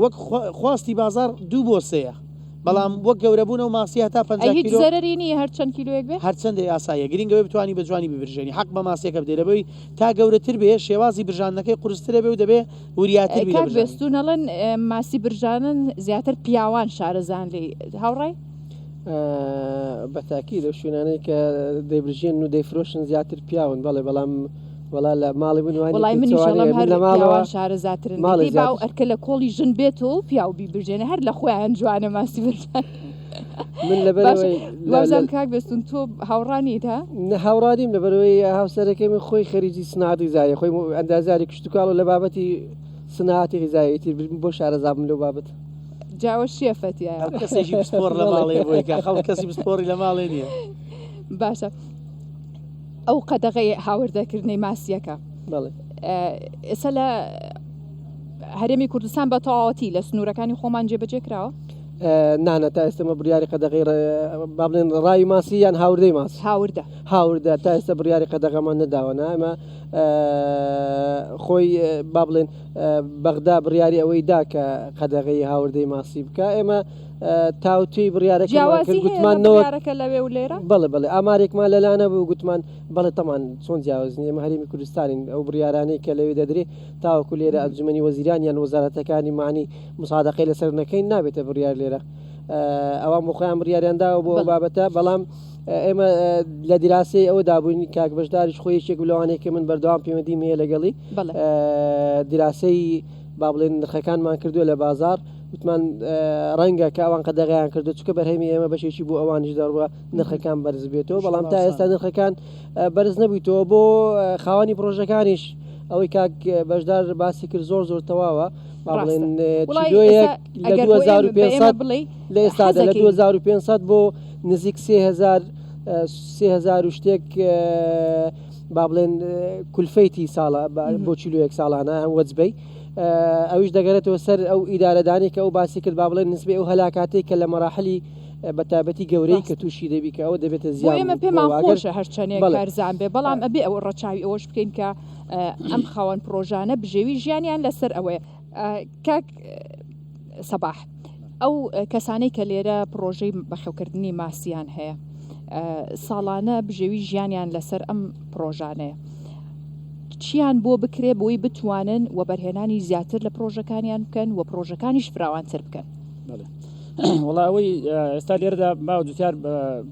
S3: وەک خواستی بازار 2 بۆ 3 بەڵام وەک گەورەبوون و ماسی هەتا 50 کیلۆ
S1: زەرری نیە هەر چەند کیلۆیەک بێ
S3: هەر چەندێ ئاسایە گرنگەوەی بتوانی بە جوانی ببرژێنی حەق بە ماسیەکە بدەرەبەوەی تا گەورەتر بێ شێوازی برژانەکەی قورسترە بێ و دەبێ وریاتر
S1: بێستونەڵەن ماسی برژانن زیاتر پیاوان شارەزان لێ هاوڕای
S4: بەتاکی لەو شوێنانەی کە دەیبرژێن و دەیفرۆشن زیاتر پیاون بەڵێ بەڵام وڵا لە ماڵی
S1: وڵای منیشڵم شارەزاترن ماڵی باو ئەرکە لە کۆڵی ژن بێتەوە پیاو بیبرژێنە هەر لە خۆیان جوانە ماسی برژان
S4: من لەبەرەوەی
S1: وازم کاک بێستون تۆ هاوڕانیت ها
S4: هاوڕادیم لەبەرەوەی هاوسەرەکەی من خۆی خەریجی سناعەتی غیزایی خۆی ئەندازیاری کشتتوکاڵ و لە بابەتی سناعەتی غیزایەتی بۆ شارەزابم لەو بابەت
S1: جاوە شێفەتیە
S3: کەسێکی پسپۆر لە ماڵێ بۆی کە خەڵک کەسی پسپۆری لە ماڵێ نییە
S1: باشە ئەو قەدەغی هاوردەکردنەی ماسیەکە ئێستا لە هەرێمی کوردستان بە تەواوەتی لە سنوورەکانی خۆمان جێبەجێ کراوە
S4: نانە تا ئێستەمە بڕیاری قەدەغی با بڵێن ڕاوی ماسی یان هاوردەی ماسی هاوردە تا ئێستا بڕیاری قەدەغەمان نەداوە ئەمە خۆی با بڵێن بەغدا بڕیاری ئەوەی دا کە قەدەغی هاوردەی ماسی بکە ئێمە تاوتوی
S1: بڕیارەکە لەوێ و لێرە
S4: بڵێ ئامارێکمان لەلانە بوو گوتمان بەڵێ تەمان چۆن جیاوازنی ئێمە هەرێمی کوردستانین ئەو بڕیارانەی کە لەوێ دەدرێت تاوەکو لێرە ئەنجومەنی وەزیران یان وەزارەتەکانی معنی مساعدەقەی لەسەر نەکەین نابێتە بڕیار لێرە ئەوان بۆ خۆیان بڕیاریانداوە بۆ بابەتە بەڵام ئێمە لە دیراسی ئەوە دابووینی کاک بەشداریش خۆی یەکێک لەوانەیە کە من بەردەوام پەیوەندیم هەیە لەگەڵی دیراسی با بڵێن نرخەکانمان کردووە لە بازار وتمان ڕەنگە کە ئەوان قەدەغیان کردو چکە بەرهەمی ئێمە بەشێکی بۆ ئەوانیش دەڕوە نرخەکان بەرز بێتەوە بەڵام تا ئێستا نرخەکان بەرز نەبوویتەوە بۆ خاوەنی پرۆژەکانیش ئەوەی کاک بەشدار باسی کرد زۆر تەواوە بڵێن کیلۆیەک لە 2500 لە ئێستادا لە 2500 بۆ نزیک 3000 شتێک با بڵێن کولفەیتی ساڵە بۆ کیلۆیەک ساڵانە ئەم وەجبەی ئەویش دەگەرێتەوە سەر ئەو ئیدارەدانی کە ئەو باسی کرد با بڵێن نسبەی ئەو هەلاکاتێک کە لە مەراحلی بەتابەتی گەورەی کە تووشی دەبی کە ئەوە دەبێتە زیان
S1: ئێمە پێمان خۆشە هەرچەندێک کارزان بێ بەڵام ئەبێ ئەوە ڕەچاوی ئەوەش بکەین کە ئەم خاوەن پرۆژانە بژێوی ژیانیان لەسەر ئەوەیە کاک سەباح ئەو کەسانەی کە لێرە پرۆژەی بەخێوکردنی ماسییان هەیە ساڵانە بژێوی ژیانیان لەسەر ئەم پرۆژانەیە چیان بۆ بکرێ بۆی بتوانن و بەرهێنانی زیاتر لە پرۆژەکانیان بکەن و پرۆژەکانیش فراوانتر بکەن
S2: وڵا ئەوەی ئێستا لێرەدا باو دوتار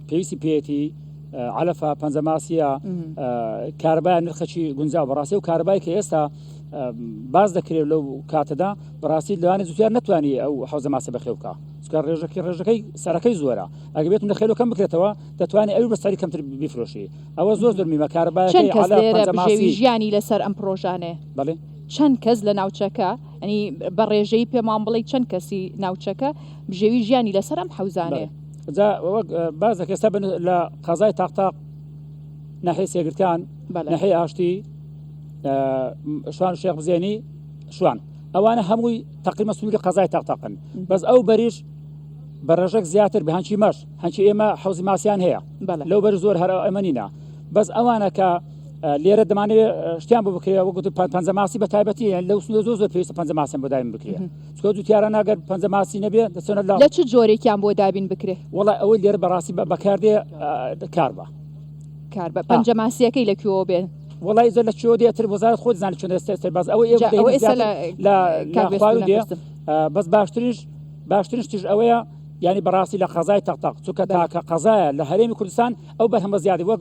S2: پێویستی پێێتی علەفە پەنجەماسیە کاربای نرخەکی گونجاو بەڕاستی و کاربای کە ئێستا باز دەکرێت لەو کاتەدا بەڕاستی لەوانێت زووتار نتوانانی ئەو حەوزە ماسە بەخێو بکە چکار ڕێژەکەی سەرەکەی زۆرە ئەگە بێت نەخێلو کەم بکرێتەوە دەتوانێت ئەوی بەستاری کەمتر بیفرۆشی ئەوە زۆر میمە کاربایەکەی
S1: ژیانی لەسەر ئەم پرۆژانێ
S2: بەڵێ
S1: چەند کەس لە ناوچەکە ینی بە ڕێژەی پێمان بڵێ چەند کەسی ناوچەکە بژێوی ژیانی لەسەر ئەم حەوزانێ
S2: بازەکە ئێستا لە قەزای تاقتاق ناحیە سێگرتان ناحیە ئاشتی شوان شێخ بزێنی شوان ئەوانە هەمووی تقریبا سنووری قەزای تاقتاقن بەس ئەو بەریش بە ڕێژەك زیاتر بە هەنچی ئێمە حەوزی ماسییان هەیە لەو بەر زۆر هەر ئەمەنینە بەس ئەوانە کە لێرە دەمانێت شتیان بۆ بکرێ وەگوت پەنجەماسی بە تایبەتی لەو زۆر پێویستە پەنجەماسیان بۆ دابین بکرێ چکە جوتیاران ئەگەر پەنجەماسی نەبێ دەچۆنە
S1: لە چ جۆرێکیان بۆ دابین بکرێ
S2: وڵای ئەوەی لێرە بەڕاستی بەکاردێ کار بە
S1: پەنجەماسیەکەی لەکوێوە بێن
S2: وڵای زۆر لە چۆ دێتر وەزارەت خۆی زانێت چۆن ئێستا باز ئەوە لە خوارو دێ بەس باشترین شتیش ئەوەیە ینی بەڕاستی لە قەزای تەقتەق چونکە تاکە قەزایە لە هەرێمی کوردستان ئەو بەرهەمە زیادی وەک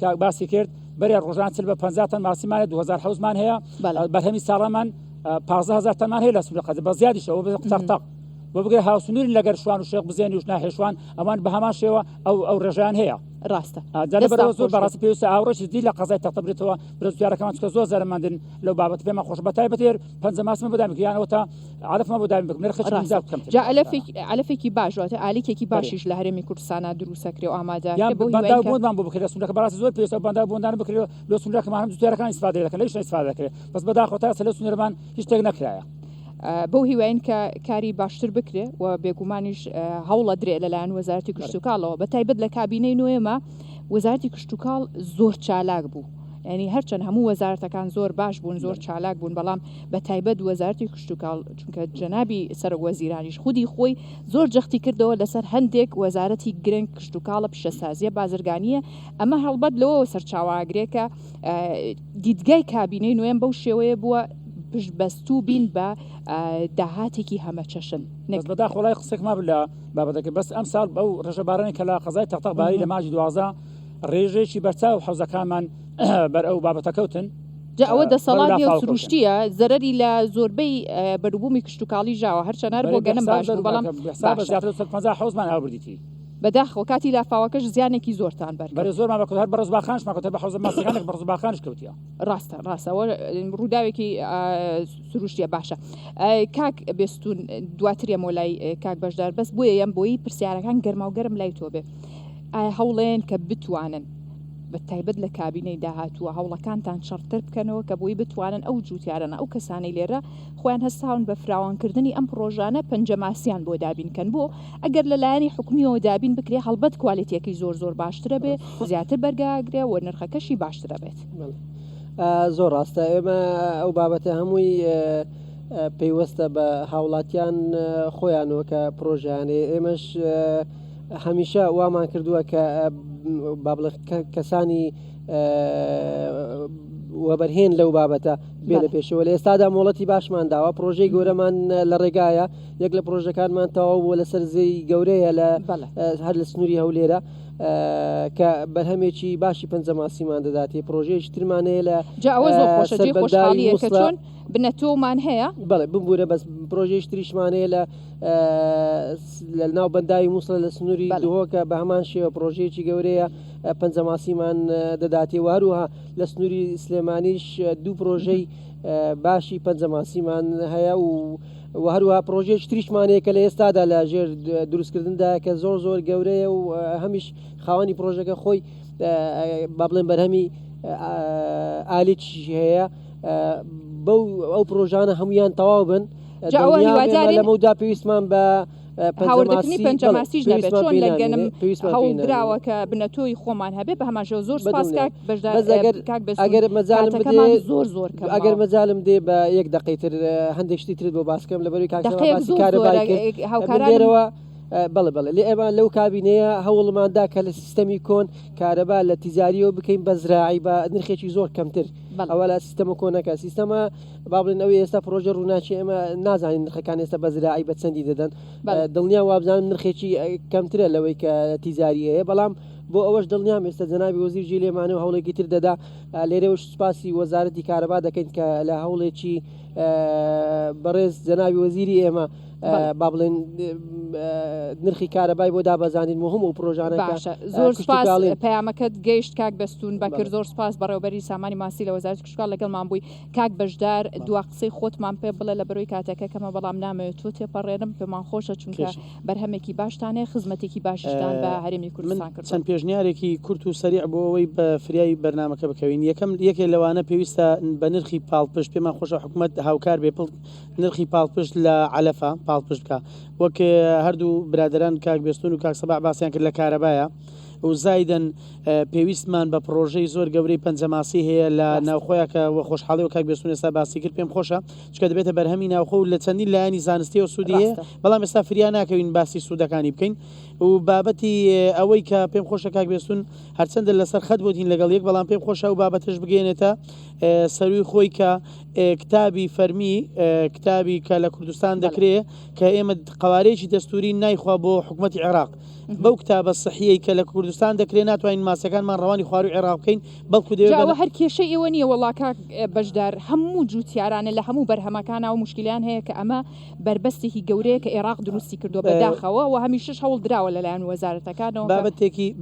S2: کاک باسی کرد بەرێ ڕۆژان چل بە 50 تەن ماسیمانە 2000 حوزمان هەیە بەرهەمی ساڵەمان 15000 تەنمان هەیە لە سوورە قەزە بە زیادیشەوە بە تەقتەق بۆ بگرێ هاوسنووری لەگەر شوان و شێخ بزێنی وش ناهێشوان ئەمان بە هەمان شێوە ئەو ڕێژیان هەیە
S1: ڕاستە
S2: زۆر بەڕاستی پێویستە ئاوڕۆژی دی لە قەزای تەقتە بێتەوە برزیارەکەمان چکە زۆر زەرماندن لەو بابەت پێمان خۆش بە تایبەتێر پەنجەماسمە بۆدامین یانەوە تا عەلەفمە بۆدامین بکەم نرخەکەی بکەم
S1: جا ئەلەفێکی باش واتە ئالیکێکی باشیش لە هەرێمی کوردستانە دروستەکرێ و ئامادە
S2: بەندا بۆمان بۆ بکرێت سونەکە بەڕاستی زۆر پێویستە بەندا بۆندان بکرێت لە سونەکەمان هەم جوتیارەکان ئیسفادە دەکەن لەیش ئیسفادە دەکرێت بەس بەداخەوە تا لە سونەرمان هیچ شتێک نەکرایە
S1: بەو هیواین کە کاری باشتر بکرێ و بێگومانیش هەوڵە درێ لەلایەن وەزارەتی کشتتوکاڵەوە بە تایبەت لە کابینەی نوێمە وەزارەتی کشتتوکاڵ زۆر چالاک بوو ینی هەرچەند هەموو وەزارەتەکان زۆر باش بوون زۆر چالاک بوون بەڵام بە تایبەت وەزارەتی کشتتوکاڵ چونکە جەنابی سەرۆک وەزیرانیش خودی خۆی زۆر جەختی کردەوە لەسەر هەندێک وەزارەتی گرنگ کشتتوکاڵە پیشەسازیە بازرگانیە ئەمە هەڵبەت لەوە سەرچاواگرێکە دیدگای کابینەی نوێم بەو شێوەیە بووە بەستوو بین بە داهاتێکی هەمە چەشن
S2: بەداخۆڵای قسێکما لە بابەتەکە بەس ئەم ساڵ بەو ڕێژەبارانی کە لە قەزای تەقتەق باری لە ماژی 12 ڕێژێکی بەرچاو حوزەکانمان بەر ئەو بابەتەکەوتن
S1: ئەوە دەسەڵاتی و سروشتیە زەرەری لە زۆربەی بەروبوومی کشتتوکاڵی ژاوە هەرچەنار بۆ گەنم باش بەڵام
S2: حوزمان هاوبردیتی
S1: بەداخەوە کاتی لافاوەکەش زیانێکی زۆرتان
S2: بەر زۆرمان بەکەوت هەر بەڕۆز باخانش ماکەوتە بە حوزە ماسیەکانێک بەڕۆز باخانش کەوتیە
S1: ڕاستەوە ڕووداوێکی سروشتیە باشە کاک بێستون دواتریە مۆلای کاک بەشدار بەس بۆیە ئەم بۆی پرسیارەکان گەرما و گەرم لای تۆ بێ ئایا هەوڵێن کە بتوانن بە تایبەت لە کابینەی داهاتووە هەوڵەکانتان شەڕتر بکەنەوە کە بۆی بتوانن ئەو جوتیارانە ئەو کەسانەی لێرە خۆیان هەستاون بە فراوانکردنی ئەم پرۆژانە پەنجەماسیان بۆ دابینکەن بۆ ئەگەر لەلایەنی حکومیەوە دابین بکرێ هەڵبەت کوالیتیەکەی زۆر باشترە بێ زیاتر بەرگاگرێ و نرخەکەشی باشترە بێت
S4: زۆر ڕاستە ئێمە ئەو بابەتە هەمووی پەیوەستە بە هاوڵاتیان خۆیانەوە کە پرۆژیانێ ئێمەش هەمیشە وامان کردووە کە کەسانی وەبەرهێن لەو بابەتە بێ لە پێشەوە لە ئێستادا مۆڵەتی باشمان داوە پرۆژەی گەورەمان لە ڕێگایە یەک لە پرۆژەکانمان تەواو بووە لە سەرزەی گەورەیە لە هەر لە سنووری هەولێرە کە بەرهەمێکی باشی پەنجەماسیمان دەداتێ پرۆژەیەکی ترمانەیە لە
S1: چۆن بنەتۆمان هەیە
S4: بەڵێ ببوورە بەس پرۆژێش تریشمانەیە لە ناو بەنداوی مووسڵە لە سنووری دهۆکە بە هەمان شێوە پرۆژەیەکی گەورەیە پەنجەماسیمان دەداتێ وهروها لە سنووری سلێمانیش دوو پرۆژەی باشی پەنجەماسیمان هەیە و هەروها پرۆژێک تریشمانەیە کە لە ئێستادا لە ژێر دروستکردندا کە زۆر گەورەیە و هەمیش خاوەنی پرۆژەکە خۆی با بڵێن بەرهەمی ئالیچی هەیە بەو ئەو پرۆژانە هەمویان تەواو بن لەمەدا پێویستمان بە
S1: هاوردەکردنی پەنجەماسیش دەبێت چۆن لە گەنم هەوڵدراوە کە بنەتۆی خۆمان هەبێت بە هەماشەوە زۆر سپاس
S4: ئەگەر مەجالم دێ بە یەک دقیقتر هەندێک شتی ترت بۆ باسکەم لەبەروی کاکسەباسی کارەبایەوە بەڵێ لێ ئێمە لەو کابینەیە هەوڵماندا کە لە سیستەمی کۆن کارەبا لە تیزاریەوە بکەین بە زراعی بە نرخێکی زۆر کەمتر ئەوە لە سیستەمە کۆنەکە سیستەمە با بڵێن ئەوەی ئێستا پرۆژە ڕووناچی ئێمە نازانین نرخەکان ئێستا بە زراعی بە چەندی دەدەن دڵنیا وابزانم نرخێکی کەمترە لەوەی کە تیزاری هەیە بەڵام بۆ ئەوەش دڵنیام ئێستا جەنابی وەزیر جی لێمانە و هەوڵێکی تر دەدا لێرەوەش سوپاسی وەزارەتی کارەبا دەکەین کە لە هەوڵێکی بەڕێز جەنابی وەزیری ئێمە با بڵێن نرخی کارەبای بۆ دابەزانین و هەموو پرۆژانەکە
S1: زۆر سپاس پەیامەکەت گەیشت کاک بەستون بەکرد زۆر سپاس بەڕێوەبەری سامانی ماسی لە وەزارەتی کشتتوکاڵ لەگەڵمان بووی کاک بەشدار دوا قسەی خۆتمان پێ بڵێ لە بەرۆی کاتەکە کەمە بەڵام نامەوێت تۆ تێپەڕێنم پێمان خۆشە چونکە بەرهەمێکی باشتانێ خزمەتێکی باششتان بە هەرێمی کوردستان کرد
S3: چەند پێشنیارێکی کورت و سەریع بۆ ئەوەی بە فریای بەرنامەکە بکەوین یەکێ لەوانە پێویستە بە نرخی پاڵپشت پێمان خۆشە حکوومەت هاوکار بێ نرخی پاڵپشت لە علەفە پاڵپشت بکە وەک هەردوو برادران کاک بێستون و کاک سەباح باسییان کرد لە کارەبایە و زایدن پێویستمان بە پرۆژەی زۆر گەورەی پەنجەماسی هەیە لە ناوخۆیەکە و خۆشحاڵی و کاک بێسون ئێستا باسی کرد پێم خۆشە چکە دەبێتە بەرهەمی ناوخۆ و لە چەندین لایانی زانستی و سوودی هەیە بەڵام ئێستا فریان ناکەوین باسی سوودەکانی بکەین و بابەتی ئەوەی کە پێم خۆشە کاک بێسون هەرچەندە لەسەر خەت بۆتین لەگەڵ یەک بەڵام پێم خۆشە و بابەتش بگەێنێتە سەروی خۆی کە کتابی فەرمی کتابی کە لە کوردستان دەکرێت کە ئێمە قوارێکی دەستوری نایخوا بۆ حکوومەتی عێراق بەو کتابە سەحیەی کە لە کوردستان دەکرێت ناتوانین ماسەکانمان ڕەوانی خوار و عێراق بکەین بەڵکو
S1: دەوێت هەر کێشەی ئێوە نییە وەڵاکە بەشدار هەموو جوتیارانە لە هەموو بەرهەمەکانە و مشکلیان هەیە کە ئەمە بربەستێکی گەورەیە کە عێراق دروستی کردو بەداخەوە و هەمیشەش هەوڵ درراوە لەلایەن وەزارەتەکانەوە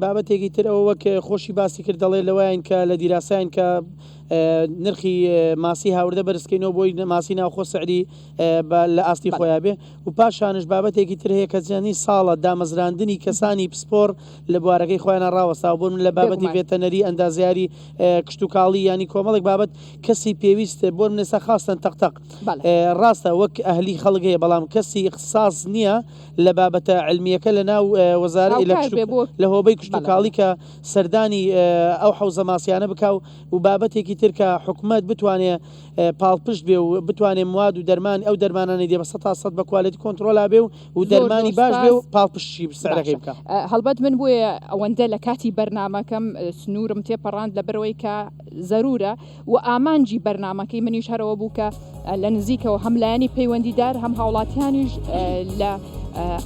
S3: بابەتێکی تر ئەوە وەک خۆشی باسی کرد دەڵێ لەوەیان کە لە دیراسایان کە نرخی ماسی هاوردە بەرزکەینەوە بۆی ماسی ناوخۆ سعری لە ئاستی خۆیان بێ و پاشانش بابەتێکی تر هەیە کە جیانی ساڵە دامەزراندنی کەسانی پسپۆر لە بوارەکەی خۆیان ڕاوەستا بوون لە بابەتی ڤێتەنەری ئەندازیاری کشت و کاڵی ینی کۆمەڵێک بابەت کەسی پێویستە بۆ منێسا خاستن تەقتەق ڕاستە وەک ئەهلی خەڵک هەیە بەڵام کەسی اختصاص نییە لە بابەتە علمیەکە لە ناو وەزارەتی لە هۆبەی کشت و کاڵی کە سەردانی ئەو حەوزە ماسیانە بکاو و بابەتێکی ترکە حکومت بتوانێت پاڵپشت بێ و بتوانێت مواد و دەرمان ئەو دەرمانانی دێ بە 100% بە کوالەتی کۆنتترۆلا بێ و دەرمانی باش بێ و پاڵپشتی سەرەکەی بکە
S1: هەڵبەت من بووە ئەوەندە لە کاتی بەرنمەکەم سنوورم تێپەڕاند لە بەرەوەی کە زەرورە و ئامانجی بەرنمەکەی منیش هەرەوە بوو کە لە نزیکەوە هەملایانی پەیوەندیدار هەم هاوڵاتیانیش لە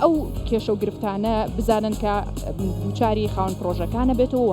S1: ئەو کێشە و گرفتانە بزانن کە دووچاری خاون پرۆژەکانە بێتەوە